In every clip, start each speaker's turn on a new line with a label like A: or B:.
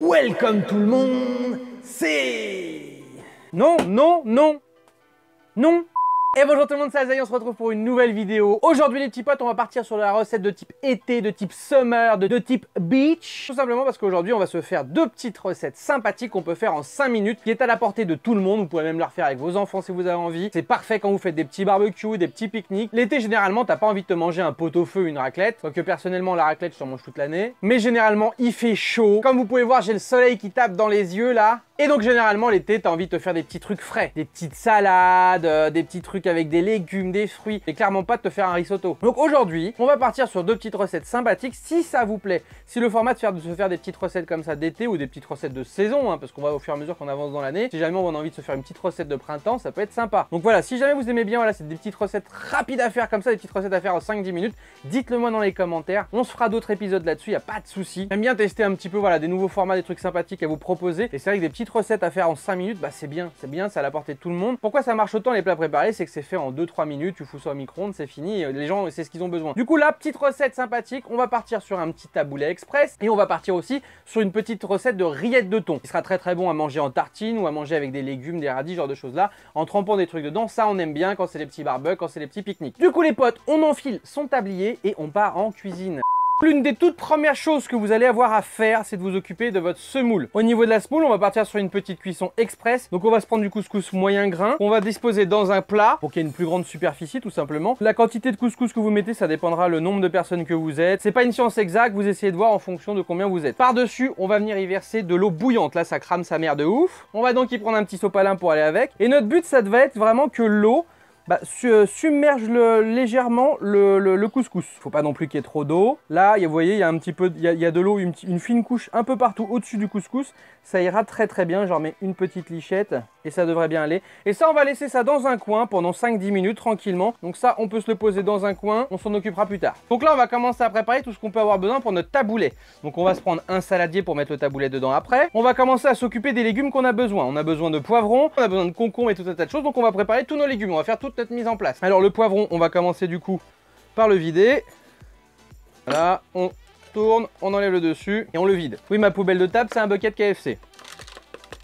A: Welcome tout le monde, c'est... Non, non, non, non. Et bonjour tout le monde, c'est Azaï, on se retrouve pour une nouvelle vidéo. Aujourd'hui les petits potes, on va partir sur la recette de type été, de type summer, de type beach. Tout simplement parce qu'aujourd'hui on va se faire deux petites recettes sympathiques qu'on peut faire en 5 minutes, qui est à la portée de tout le monde. Vous pouvez même la refaire avec vos enfants si vous avez envie. C'est parfait quand vous faites des petits barbecues, des petits pique-niques. L'été généralement t'as pas envie de te manger un pot-au-feu, une raclette. Quoique personnellement la raclette je t'en mange toute l'année. Mais généralement il fait chaud. Comme vous pouvez voir j'ai le soleil qui tape dans les yeux là. Et donc généralement l'été t'as envie de te faire des petits trucs frais, des petites salades, des petits trucs avec des légumes, des fruits, et clairement pas de te faire un risotto. Donc aujourd'hui on va partir sur deux petites recettes sympathiques si ça vous plaît. Si le format de se faire des petites recettes comme ça d'été ou des petites recettes de saison, parce qu'on va au fur et à mesure qu'on avance dans l'année, si jamais on a envie de se faire une petite recette de printemps, ça peut être sympa. Donc voilà, si jamais vous aimez bien, voilà, c'est des petites recettes rapides à faire comme ça, des petites recettes à faire en 5-10 minutes, dites-le moi dans les commentaires. On se fera d'autres épisodes là-dessus, y a pas de souci. J'aime bien tester un petit peu voilà, des nouveaux formats, des trucs sympathiques à vous proposer. Et c'est vrai que des petites recettes à faire en 5 minutes, bah c'est bien, c'est à la portée de tout le monde. Pourquoi ça marche autant les plats préparés? C'est que c'est fait en 2-3 minutes, tu fous ça au micro-ondes, c'est fini, les gens c'est ce qu'ils ont besoin. Du coup là, petite recette sympathique, on va partir sur un petit taboulet express et on va partir aussi sur une petite recette de rillettes de thon qui sera très bon à manger en tartine ou à manger avec des légumes, des radis, genre de choses là, en trempant des trucs dedans. Ça on aime bien quand c'est les petits barbecues, quand c'est les petits pique-niques. Du coup les potes, on enfile son tablier et on part en cuisine. L'une des toutes premières choses que vous allez avoir à faire, c'est de vous occuper de votre semoule. Au niveau de la semoule, on va partir sur une petite cuisson express. Donc on va se prendre du couscous moyen grain, qu'on va disposer dans un plat pour qu'il y ait une plus grande superficie tout simplement. La quantité de couscous que vous mettez, ça dépendra le nombre de personnes que vous êtes. C'est pas une science exacte, vous essayez de voir en fonction de combien vous êtes. Par-dessus, on va venir y verser de l'eau bouillante. Là, ça crame sa mère de ouf. On va donc y prendre un petit sopalin pour aller avec. Et notre but, ça devait être vraiment que l'eau submerge légèrement le couscous. Faut pas non plus qu'il y ait trop d'eau. Là, vous voyez, il y a un petit peu, il y a de l'eau, une fine couche un peu partout au-dessus du couscous. Ça ira très bien. J'en mets une petite lichette et ça devrait bien aller. Et ça, on va laisser ça dans un coin pendant 5-10 minutes tranquillement. Donc ça, on peut se le poser dans un coin. On s'en occupera plus tard. Donc là, on va commencer à préparer tout ce qu'on peut avoir besoin pour notre taboulet. Donc on va se prendre un saladier pour mettre le taboulet dedans après. On va commencer à s'occuper des légumes qu'on a besoin. On a besoin de poivrons, on a besoin de concombres et tout un tas de choses. Donc on va préparer tous nos légumes. On va faire toute notre mise en place. Alors le poivron, on va commencer du coup par le vider. Voilà, on tourne, on enlève le dessus et on le vide. Oui, ma poubelle de table, c'est un bucket KFC.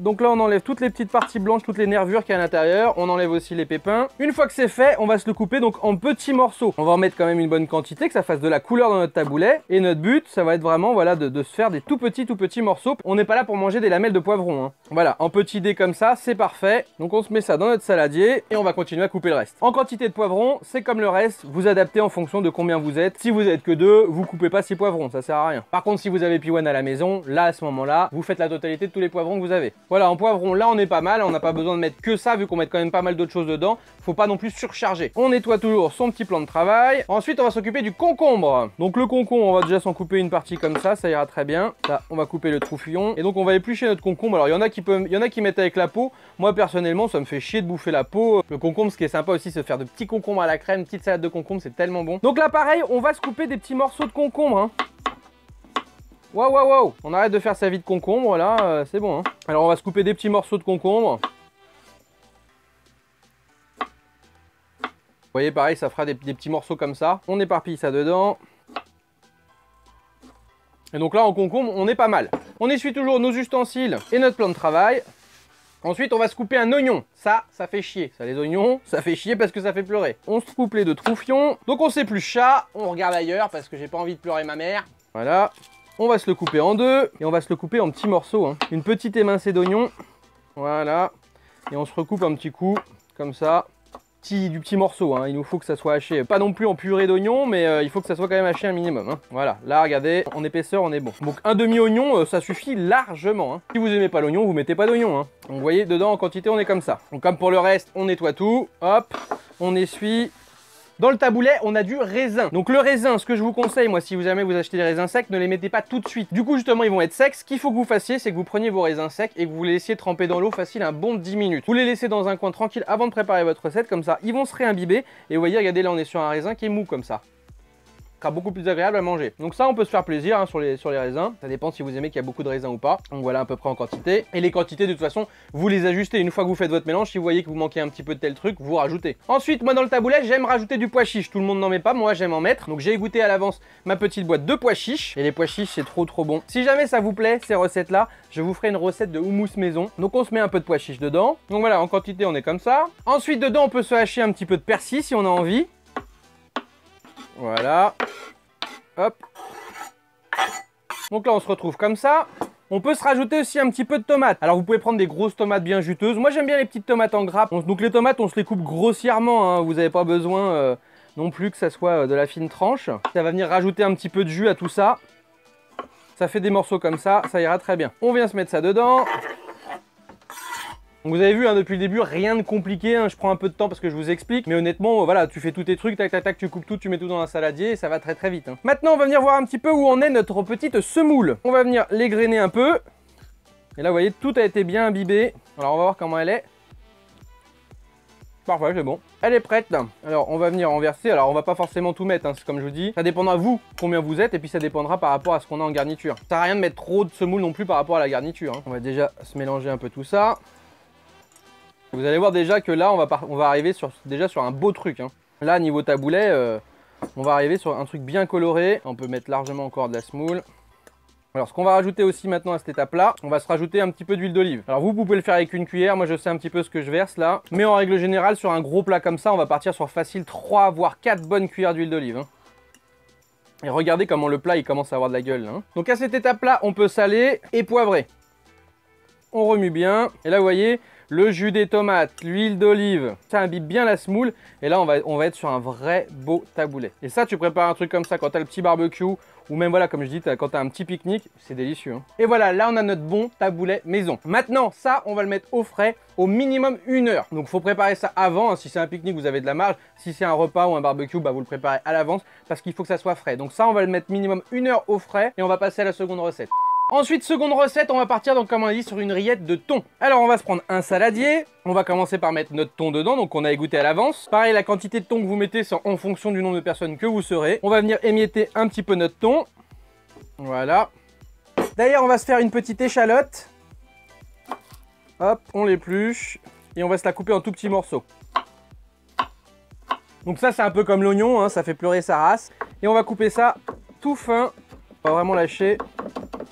A: Donc là, on enlève toutes les petites parties blanches, toutes les nervures qu'il y a à l'intérieur. On enlève aussi les pépins. Une fois que c'est fait, on va se le couper donc en petits morceaux. On va en mettre quand même une bonne quantité, que ça fasse de la couleur dans notre taboulet. Et notre but, ça va être vraiment voilà, de se faire des tout petits morceaux. On n'est pas là pour manger des lamelles de poivron. Voilà, en petits dés comme ça, c'est parfait. Donc on se met ça dans notre saladier et on va continuer à couper le reste. En quantité de poivrons, c'est comme le reste. Vous adaptez en fonction de combien vous êtes. Si vous êtes que 2, vous coupez pas 6 poivrons, ça sert à rien. Par contre, si vous avez Piwan à la maison, là à ce moment-là, vous faites la totalité de tous les poivrons que vous avez. Voilà, en poivron, là on est pas mal, on n'a pas besoin de mettre que ça vu qu'on met quand même pas mal d'autres choses dedans. Faut pas non plus surcharger. On nettoie toujours son petit plan de travail. Ensuite, on va s'occuper du concombre. Donc le concombre, on va déjà s'en couper une partie comme ça ira très bien. Ça, on va couper le troufillon. Et donc on va éplucher notre concombre. Alors il y en a qui mettent avec la peau. Moi personnellement, ça me fait chier de bouffer la peau. Le concombre, ce qui est sympa aussi, c'est de faire de petits concombres à la crème, une petite salade de concombre, c'est tellement bon. Donc là pareil, on va se couper des petits morceaux de concombre. Waouh, on arrête de faire sa vie de concombre là, c'est bon. Alors on va se couper des petits morceaux de concombre. Vous voyez, pareil, ça fera des petits morceaux comme ça. On éparpille ça dedans. Et donc là, en concombre, on est pas mal. On essuie toujours nos ustensiles et notre plan de travail. Ensuite, on va se couper un oignon. Ça fait chier. Ça, les oignons, ça fait chier parce que ça fait pleurer. On se coupe les deux troufions. Donc on s'épluche ça. On regarde ailleurs parce que j'ai pas envie de pleurer ma mère. Voilà. On va se le couper en deux et on va se le couper en petits morceaux. Une petite émincée d'oignon. Voilà. Et on se recoupe un petit coup, comme ça. Du petit morceau, il nous faut que ça soit haché. Pas non plus en purée d'oignon, mais il faut que ça soit quand même haché un minimum. Voilà, là regardez, en épaisseur on est bon. Donc un demi-oignon, ça suffit largement. Si vous aimez pas l'oignon, vous mettez pas d'oignon. Donc vous voyez, dedans en quantité on est comme ça. Donc comme pour le reste, on nettoie tout. Hop, on essuie. Dans le taboulet, on a du raisin. Donc le raisin, ce que je vous conseille, moi, si vous jamais vous achetez des raisins secs, ne les mettez pas tout de suite. Du coup, justement, ils vont être secs. Ce qu'il faut que vous fassiez, c'est que vous preniez vos raisins secs et que vous les laissiez tremper dans l'eau facile un bon 10 minutes. Vous les laissez dans un coin tranquille avant de préparer votre recette, comme ça, ils vont se réimbiber. Et vous voyez, regardez, là, on est sur un raisin qui est mou comme ça. sera beaucoup plus agréable à manger. Donc ça, on peut se faire plaisir hein, sur les raisins. Ça dépend si vous aimez qu'il y a beaucoup de raisins ou pas. Donc voilà à peu près en quantité. Et les quantités, de toute façon, vous les ajustez. Une fois que vous faites votre mélange, si vous voyez que vous manquez un petit peu de tel truc, vous rajoutez. Ensuite, moi dans le taboulet, j'aime rajouter du pois chiche. Tout le monde n'en met pas, moi j'aime en mettre. Donc j'ai goûté à l'avance ma petite boîte de pois chiches. Et les pois chiches, c'est trop bon. Si jamais ça vous plaît, ces recettes-là, je vous ferai une recette de houmous maison. Donc on se met un peu de pois chiches dedans. Donc voilà, en quantité, on est comme ça. Ensuite, dedans, on peut se hacher un petit peu de persil si on a envie. Voilà. Hop. Donc là, on se retrouve comme ça. On peut se rajouter aussi un petit peu de tomates. Alors, vous pouvez prendre des grosses tomates bien juteuses. Moi, j'aime bien les petites tomates en grappes. Donc les tomates, on se les coupe grossièrement. Hein. Vous n'avez pas besoin non plus que ça soit de la fine tranche. Ça va venir rajouter un petit peu de jus à tout ça. Ça fait des morceaux comme ça ira très bien. On vient se mettre ça dedans. Donc vous avez vu hein, depuis le début, rien de compliqué, hein. Je prends un peu de temps parce que je vous explique, mais honnêtement, voilà, tu fais tous tes trucs, tac tac tac, tu coupes tout, tu mets tout dans un saladier et ça va très très vite. Hein. Maintenant, on va venir voir un petit peu où en est notre petite semoule. On va venir l'égrainer un peu. Et là, vous voyez, tout a été bien imbibé. Alors, on va voir comment elle est. Parfait, c'est bon. Elle est prête. Alors, on va venir en verser. Alors, on va pas forcément tout mettre, hein, comme je vous dis. Ça dépendra vous combien vous êtes et puis ça dépendra par rapport à ce qu'on a en garniture. Ça sert à rien de mettre trop de semoule non plus par rapport à la garniture. Hein. On va déjà se mélanger un peu tout ça. Vous allez voir déjà que là, on va arriver déjà sur un beau truc. Hein. Là, niveau taboulet, on va arriver sur un truc bien coloré. On peut mettre largement encore de la semoule. Alors, ce qu'on va rajouter aussi maintenant à cette étape-là, on va se rajouter un petit peu d'huile d'olive. Alors, vous pouvez le faire avec une cuillère. Moi, je sais un petit peu ce que je verse là. Mais en règle générale, sur un gros plat comme ça, on va partir sur facile 3 voire 4 bonnes cuillères d'huile d'olive. Hein. Et regardez comment le plat, il commence à avoir de la gueule. Hein. Donc, à cette étape-là, on peut saler et poivrer. On remue bien. Et là, vous voyez... Le jus des tomates, l'huile d'olive, ça imbibe bien la semoule. Et là, on va être sur un vrai beau taboulet. Et ça, tu prépares un truc comme ça quand tu as le petit barbecue. Ou même, voilà, comme je dis, quand tu as un petit pique-nique, c'est délicieux. Hein. Et voilà, là, on a notre bon taboulet maison. Maintenant, ça, on va le mettre au frais au minimum 1 heure. Donc, il faut préparer ça avant. Hein. Si c'est un pique-nique, vous avez de la marge. Si c'est un repas ou un barbecue, bah, vous le préparez à l'avance parce qu'il faut que ça soit frais. Donc ça, on va le mettre minimum 1 heure au frais et on va passer à la seconde recette. Ensuite, seconde recette, on va partir donc comme on a dit sur une rillette de thon. Alors on va se prendre un saladier, on va commencer par mettre notre thon dedans, donc on a égoutté à l'avance. Pareil, la quantité de thon que vous mettez, c'est en fonction du nombre de personnes que vous serez. On va venir émietter un petit peu notre thon. Voilà. D'ailleurs, on va se faire une petite échalote. Hop, on l'épluche et on va se la couper en tout petits morceaux. Donc ça, c'est un peu comme l'oignon, hein, ça fait pleurer sa race. Et on va couper ça tout fin, on va vraiment lâcher.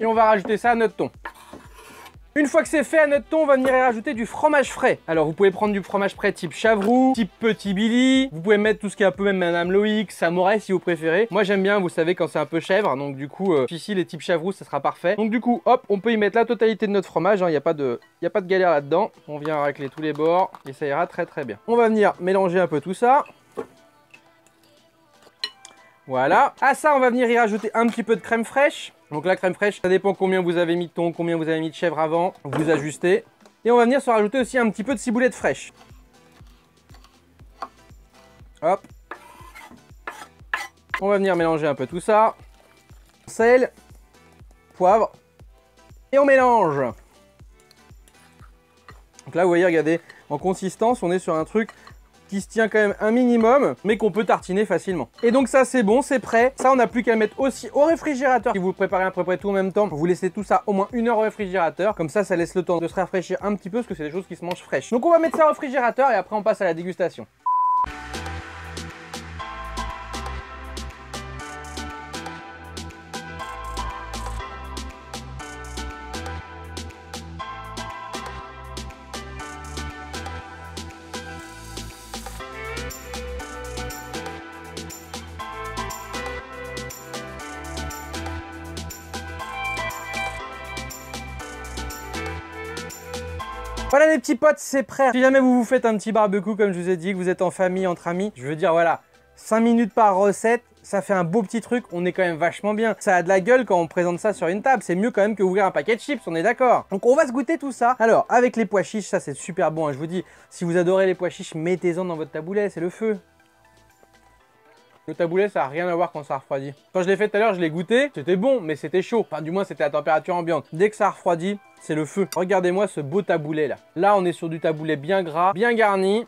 A: Et on va rajouter ça à notre thon. Une fois que c'est fait à notre thon, on va venir y rajouter du fromage frais. Alors vous pouvez prendre du fromage frais type Chavroux, type Petit Billy. Vous pouvez mettre tout ce qui est un peu même Madame Loïc, Samouraï si vous préférez. Moi j'aime bien, vous savez, quand c'est un peu chèvre. Donc du coup, ici les types Chavroux, ça sera parfait. Donc du coup, hop, on peut y mettre la totalité de notre fromage. Il n'y a pas de galère là-dedans. On vient racler tous les bords et ça ira très très bien. On va venir mélanger un peu tout ça. Voilà. À ça, on va venir y rajouter un petit peu de crème fraîche. Donc la crème fraîche, ça dépend combien vous avez mis de thon, combien vous avez mis de chèvre avant. Vous ajustez. Et on va venir se rajouter aussi un petit peu de ciboulette fraîche. Hop. On va venir mélanger un peu tout ça. Sel, poivre. Et on mélange. Donc là, vous voyez, regardez, en consistance, on est sur un truc qui se tient quand même un minimum, mais qu'on peut tartiner facilement. Et donc ça, c'est bon, c'est prêt. Ça, on n'a plus qu'à le mettre aussi au réfrigérateur. Si vous préparez à peu près tout en même temps, vous laissez tout ça au moins 1 heure au réfrigérateur. Comme ça laisse le temps de se rafraîchir un petit peu, parce que c'est des choses qui se mangent fraîches. Donc on va mettre ça au réfrigérateur et après on passe à la dégustation. Voilà les petits potes, c'est prêt. Si jamais vous vous faites un petit barbecue, comme je vous ai dit, que vous êtes en famille, entre amis, je veux dire, voilà, 5 minutes par recette, ça fait un beau petit truc, on est quand même vachement bien. Ça a de la gueule quand on présente ça sur une table, c'est mieux quand même que ouvrir un paquet de chips, on est d'accord. Donc on va se goûter tout ça. Alors, avec les pois chiches, ça c'est super bon, hein, je vous dis, si vous adorez les pois chiches, mettez-en dans votre taboulet, c'est le feu. Le taboulet, ça n'a rien à voir quand ça refroidit. Quand je l'ai fait tout à l'heure, je l'ai goûté, c'était bon, mais c'était chaud. Enfin, du moins, c'était à température ambiante. Dès que ça refroidit, c'est le feu. Regardez-moi ce beau taboulet là. Là, on est sur du taboulet bien gras, bien garni.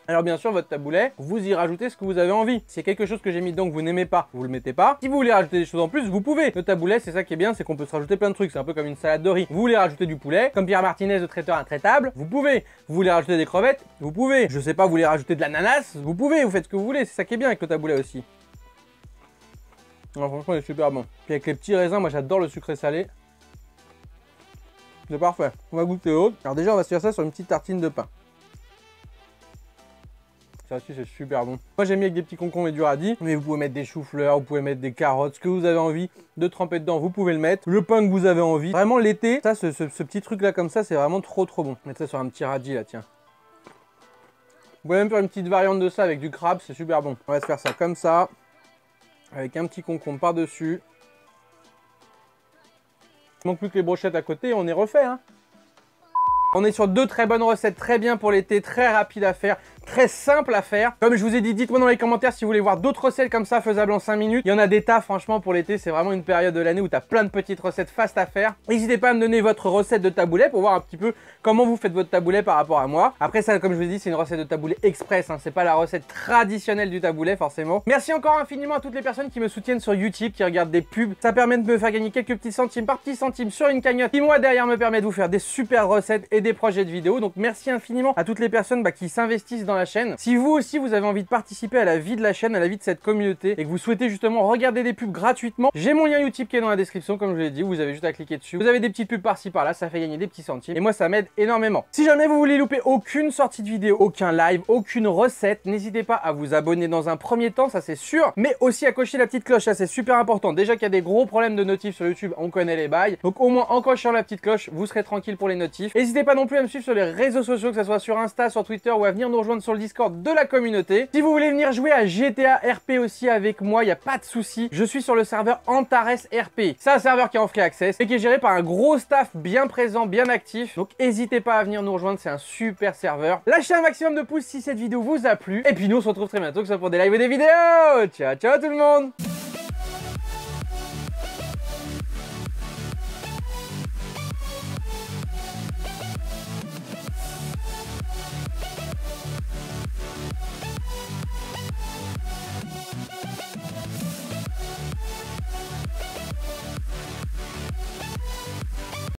A: Alors bien sûr, votre taboulet, vous y rajoutez ce que vous avez envie. Si c'est quelque chose que j'ai mis dedans que vous n'aimez pas, vous le mettez pas. Si vous voulez rajouter des choses en plus, vous pouvez. Le taboulet, c'est ça qui est bien, c'est qu'on peut se rajouter plein de trucs. C'est un peu comme une salade de riz. Vous voulez rajouter du poulet, comme Pierre Martinez, le traiteur intraitable, vous pouvez. Vous voulez rajouter des crevettes, vous pouvez. Je sais pas, vous voulez rajouter de l'ananas, vous pouvez. Vous faites ce que vous voulez. C'est ça qui est bien avec le taboulet aussi. Alors, franchement, il est super bon. Puis avec les petits raisins, moi j'adore le sucré salé. C'est parfait. On va goûter l'autre. Alors déjà, on va se faire ça sur une petite tartine de pain. Ça aussi, c'est super bon. Moi, j'aime mis avec des petits concombres et du radis. Mais vous pouvez mettre des choux-fleurs, vous pouvez mettre des carottes, ce que vous avez envie de tremper dedans, vous pouvez le mettre. Le pain que vous avez envie. Vraiment, l'été, ça, ce petit truc-là comme ça, c'est vraiment trop bon. Mettre ça sur un petit radis, là, tiens. Vous pouvez même faire une petite variante de ça avec du crabe, c'est super bon. On va se faire ça comme ça. Avec un petit concombre par-dessus. Il manque plus que les brochettes à côté et on est refait, hein. On est sur deux très bonnes recettes, très bien pour l'été, très rapide à faire, très simple à faire. Comme je vous ai dit, dites-moi dans les commentaires si vous voulez voir d'autres recettes comme ça, faisables en 5 minutes. Il y en a des tas, franchement, pour l'été, c'est vraiment une période de l'année où tu as plein de petites recettes fast à faire. N'hésitez pas à me donner votre recette de taboulet pour voir un petit peu comment vous faites votre taboulet par rapport à moi. Après ça, comme je vous ai dit, c'est une recette de taboulet express, hein. C'est pas la recette traditionnelle du taboulet, forcément. Merci encore infiniment à toutes les personnes qui me soutiennent sur YouTube, qui regardent des pubs. Ça permet de me faire gagner quelques petits centimes par petits centimes sur une cagnotte qui, moi, derrière, me permet de vous faire des super recettes et des projets de vidéos. Donc merci infiniment à toutes les personnes qui s'investissent dans la chaîne. Si vous aussi vous avez envie de participer à la vie de la chaîne, à la vie de cette communauté et que vous souhaitez justement regarder des pubs gratuitement, j'ai mon lien YouTube qui est dans la description, comme je vous l'ai dit, vous avez juste à cliquer dessus. Vous avez des petites pubs par-ci par-là, ça fait gagner des petits centimes et moi ça m'aide énormément. Si jamais vous voulez louper aucune sortie de vidéo, aucun live, aucune recette, n'hésitez pas à vous abonner dans un premier temps, ça c'est sûr, mais aussi à cocher la petite cloche, ça c'est super important. Déjà qu'il y a des gros problèmes de notifs sur YouTube, on connaît les bails, donc au moins en cochant la petite cloche, vous serez tranquille pour les notifs. N'hésitez pas non plus à me suivre sur les réseaux sociaux, que ce soit sur Insta, sur Twitter ou à venir nous rejoindre sur le Discord de la communauté. Si vous voulez venir jouer à GTA RP aussi avec moi, il n'y a pas de souci. Je suis sur le serveur Antares RP. C'est un serveur qui est en free access et qui est géré par un gros staff bien présent, bien actif. Donc n'hésitez pas à venir nous rejoindre, c'est un super serveur. Lâchez un maximum de pouces si cette vidéo vous a plu. Et puis nous on se retrouve très bientôt, que ce soit pour des lives et des vidéos. Ciao ciao tout le monde.